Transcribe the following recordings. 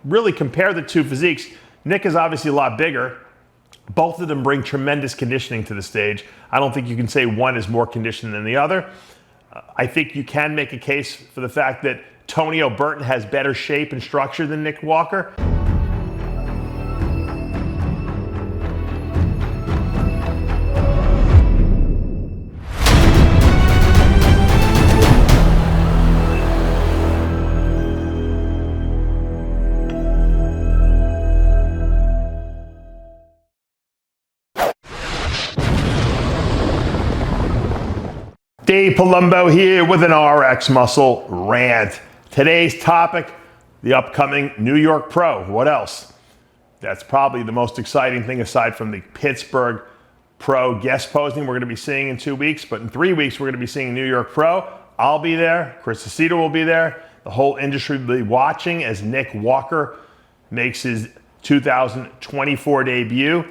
really compare the two physiques, Nick is obviously a lot bigger. Both of them bring tremendous conditioning to the stage. I don't think you can say one is more conditioned than the other. I think you can make a case for the fact that Tonio Burton has better shape and structure than Nick Walker. Dave Palumbo here with an RxMuscle rant. Today's topic, the upcoming New York Pro. What else? That's probably the most exciting thing aside from the Pittsburgh Pro guest posing we're going to be seeing in 2 weeks. But in 3 weeks, we're going to be seeing New York Pro. I'll be there. Chris Aceto will be there. The whole industry will be watching as Nick Walker makes his 2024 debut.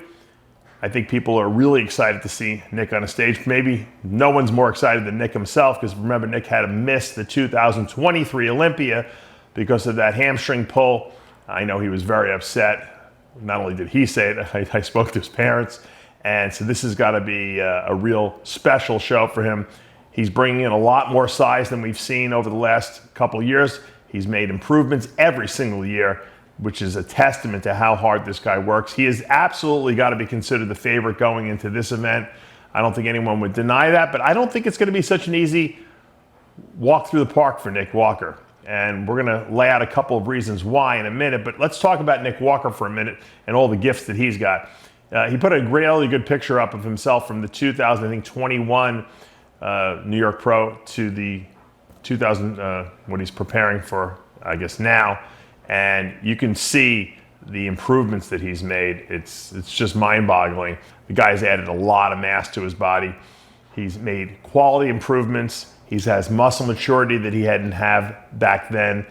I think people are really excited to see Nick on a stage. Maybe no one's more excited than Nick himself, because remember, Nick had to miss the 2023 Olympia because of that hamstring pull. I know he was very upset. Not only did he say it, I spoke to his parents. And so this has got to be a real special show for him. He's bringing in a lot more size than we've seen over the last couple of years. He's made improvements every single year, which is a testament to how hard this guy works. He has absolutely got to be considered the favorite going into this event. I don't think anyone would deny that, but I don't think it's going to be such an easy walk through the park for Nick Walker. And we're going to lay out a couple of reasons why in a minute, but let's talk about Nick Walker for a minute and all the gifts that he's got. He put a really good picture up of himself from the 2021 New York Pro to the 2000, what he's preparing for, I guess, now. And you can see the improvements that he's made. It's just mind-boggling. The guy's added a lot of mass to his body. He's made quality improvements. He has muscle maturity that he hadn't have back then.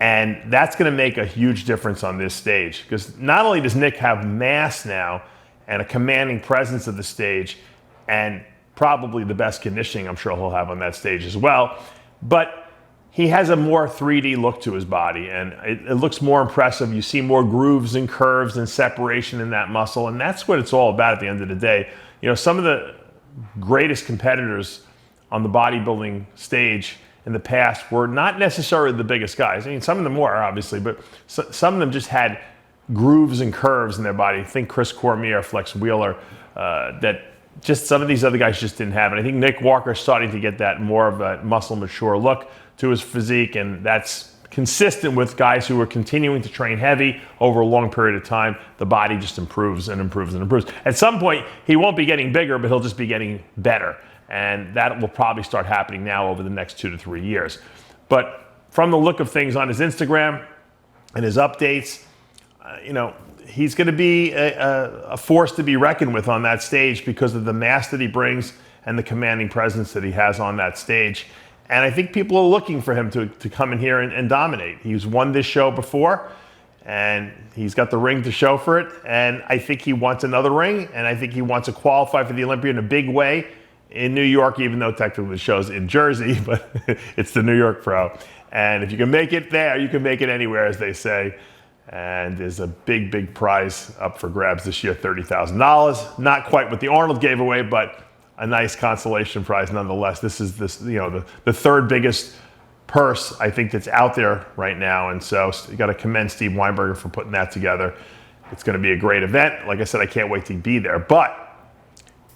And that's going to make a huge difference on this stage, because not only does Nick have mass now and a commanding presence of the stage, and probably the best conditioning I'm sure he'll have on that stage as well, but he has a more 3D look to his body, and it looks more impressive. You see more grooves and curves and separation in that muscle, and that's what it's all about at the end of the day. You know, some of the greatest competitors on the bodybuilding stage in the past were not necessarily the biggest guys. I mean, some of them were, obviously, but some of them just had grooves and curves in their body. Think Chris Cormier, Flex Wheeler, that just some of these other guys just didn't have it. I think Nick Walker is starting to get that more of a muscle mature look to his physique, and that's consistent with guys who are continuing to train heavy over a long period of time. The body just improves and improves and improves. At some point, he won't be getting bigger, but he'll just be getting better. And that will probably start happening now over the next 2 to 3 years. But from the look of things on his Instagram and his updates, you know, he's going to be a force to be reckoned with on that stage because of the mass that he brings and the commanding presence that he has on that stage. And I think people are looking for him to come in here and dominate. He's won this show before, and he's got the ring to show for it. And I think he wants another ring, and I think he wants to qualify for the Olympia in a big way in New York, even though technically the show's in Jersey, but it's the New York Pro. And if you can make it there, you can make it anywhere, as they say. And there's a big, big prize up for grabs this year, $30,000. Not quite what the Arnold gave away, but a nice consolation prize nonetheless. This is the third biggest purse I think that's out there right now, and so you got to commend Steve Weinberger for putting that together. It's going to be a great event. Like I said, I can't wait to be there. But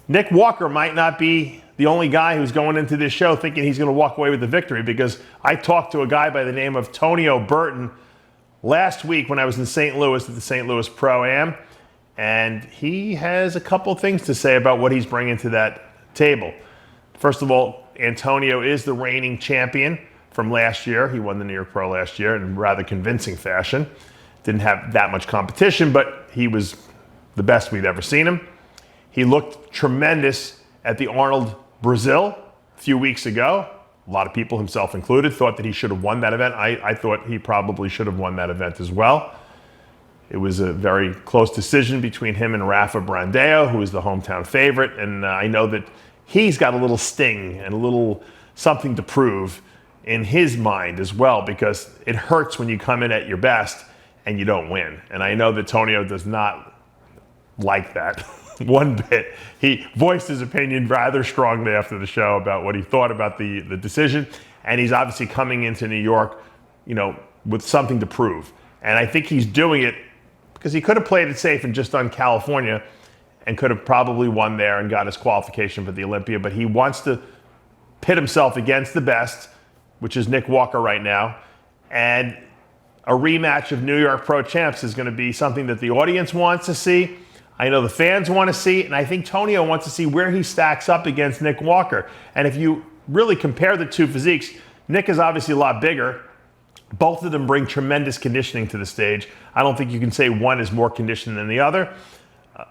Nick Walker might not be the only guy who's going into this show thinking he's going to walk away with the victory, because I talked to a guy by the name of Tonio Burton last week when I was in St. Louis at the St. Louis Pro-Am, and he has a couple things to say about what he's bringing to that table. First of all, Antonio is the reigning champion from last year. He won the New York Pro last year in rather convincing fashion. Didn't have that much competition, but he was the best we'd ever seen him. He looked tremendous at the Arnold Brazil a few weeks ago. A lot of people, himself included, thought that he should have won that event. I thought he probably should have won that event as well. It was a very close decision between him and Rafa Brandao, who is the hometown favorite. And I know that he's got a little sting and a little something to prove in his mind as well, because it hurts when you come in at your best and you don't win. And I know that Tonio does not like that one bit. He voiced his opinion rather strongly after the show about what he thought about the decision. And he's obviously coming into New York, with something to prove. And I think he's doing it because he could have played it safe and just done California and could have probably won there and got his qualification for the Olympia. But he wants to pit himself against the best, which is Nick Walker right now. And a rematch of New York Pro Champs is going to be something that the audience wants to see. I know the fans want to see, and I think Tonio wants to see where he stacks up against Nick Walker. And if you really compare the two physiques, Nick is obviously a lot bigger. Both of them bring tremendous conditioning to the stage. I don't think you can say one is more conditioned than the other.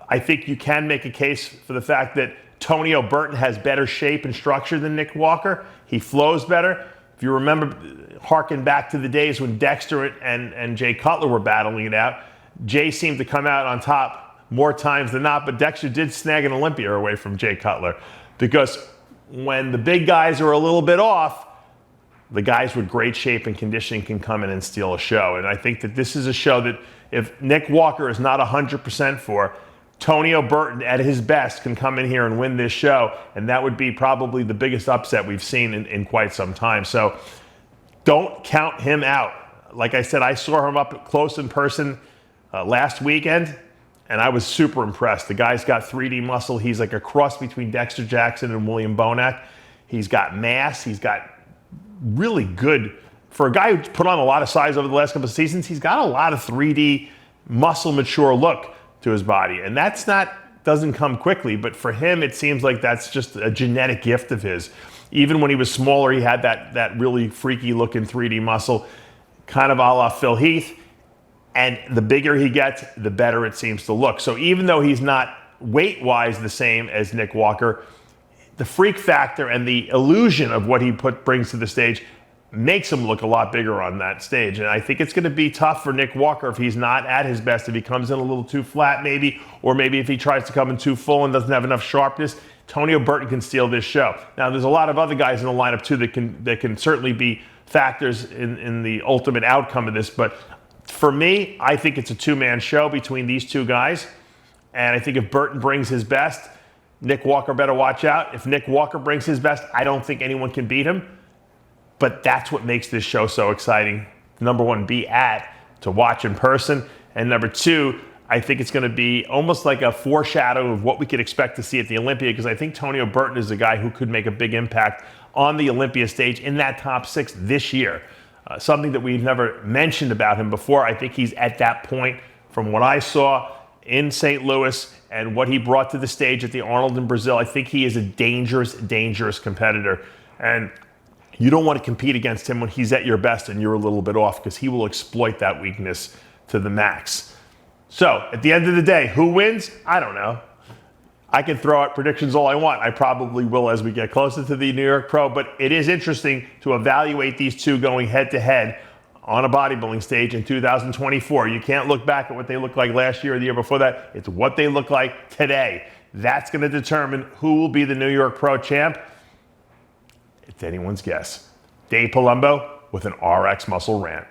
I think you can make a case for the fact that Tonio Burton has better shape and structure than Nick Walker. He flows better. If you remember, harken back to the days when Dexter and Jay Cutler were battling it out, Jay seemed to come out on top more times than not, but Dexter did snag an Olympia away from Jay Cutler, because when the big guys are a little bit off, the guys with great shape and conditioning can come in and steal a show. And I think that this is a show that if Nick Walker is not 100% for, Tonio Burton at his best can come in here and win this show, and that would be probably the biggest upset we've seen in quite some time. So don't count him out. Like I said, I saw him up close in person last weekend, and I was super impressed. The guy's got 3D muscle. He's like a cross between Dexter Jackson and William Bonac. He's got mass. He's got really good, for a guy who's put on a lot of size over the last couple of seasons, he's got a lot of 3D muscle mature look to his body. And doesn't come quickly, but for him, it seems like that's just a genetic gift of his. Even when he was smaller, he had that really freaky looking 3D muscle, kind of a la Phil Heath. And the bigger he gets, the better it seems to look. So even though he's not weight-wise the same as Nick Walker, the freak factor and the illusion of what he brings to the stage makes him look a lot bigger on that stage. And I think it's going to be tough for Nick Walker if he's not at his best, if he comes in a little too flat maybe, or maybe if he tries to come in too full and doesn't have enough sharpness. Tonio Burton can steal this show. Now, there's a lot of other guys in the lineup too that can certainly be factors in the ultimate outcome of this. But for me, I think it's a two-man show between these two guys. And I think if Burton brings his best, Nick Walker better watch out. If Nick Walker brings his best, I don't think anyone can beat him. But that's what makes this show so exciting. Number one, to watch in person. And number two, I think it's going to be almost like a foreshadow of what we could expect to see at the Olympia, because I think Tonio Burton is a guy who could make a big impact on the Olympia stage in that top 6 this year. Something that we've never mentioned about him before. I think he's at that point from what I saw in St. Louis and what he brought to the stage at the Arnold in Brazil. I think he is a dangerous, dangerous competitor. And you don't want to compete against him when he's at your best and you're a little bit off, because he will exploit that weakness to the max. So at the end of the day, who wins? I don't know. I can throw out predictions all I want. I probably will as we get closer to the New York Pro, but it is interesting to evaluate these two going head to head on a bodybuilding stage in 2024. You can't look back at what they looked like last year or the year before that. It's what they look like today. That's going to determine who will be the New York Pro champ. It's anyone's guess. Dave Palumbo with an RxMuscle rant.